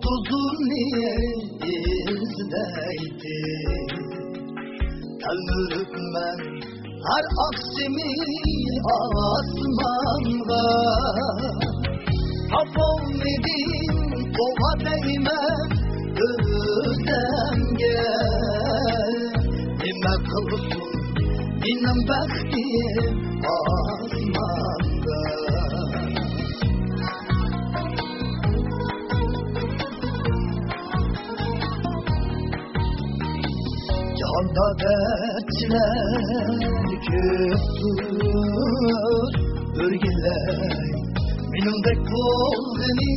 tuzun niye izleydi? Təlmürüb mən her aksimi asmanda, tapolmedim kova değmez özlemge. Nime kılsın benim bəxtim asmanda. Canda dertler köptür örgüler, benim de kolgani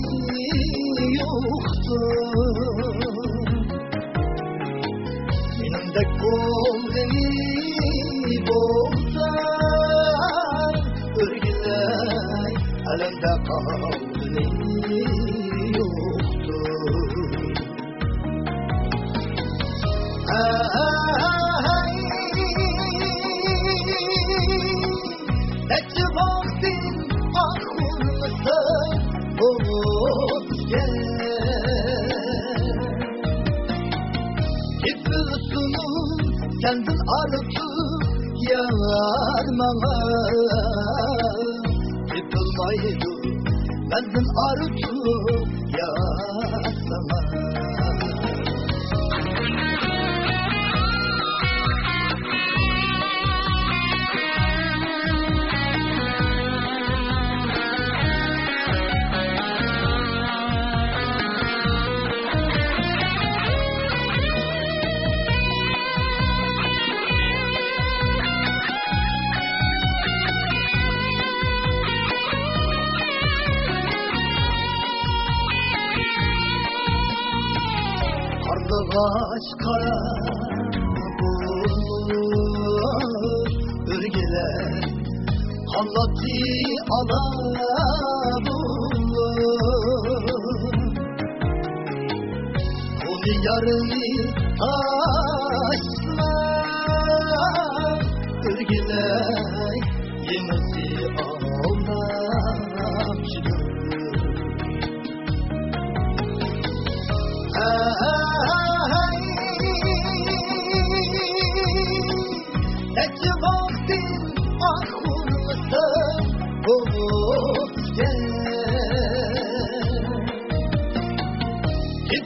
yoktur. Benim de kolgani bolsa örgüler, elimde kolgani yoktur. Nece vaktin aklımda olup gel, Gülsünü kendin arıtıp yarmana, Yıkılmaydı benden arıtıp yarsana. Ağaç kara bulur örgeler, anlatı ala bulur. Onu yarını taşla örgeler, yemesi ağlamçıdır. Nece vaktin aklımda olup gel,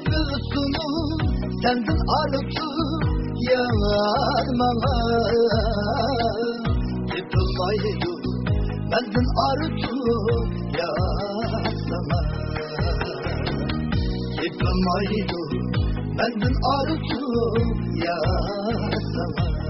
Gülsünü kendin arıtıp yarmana, Yıkılmaydı benden arıtıp yarsana. Yıkılmaydı benden arıtıp yarsana.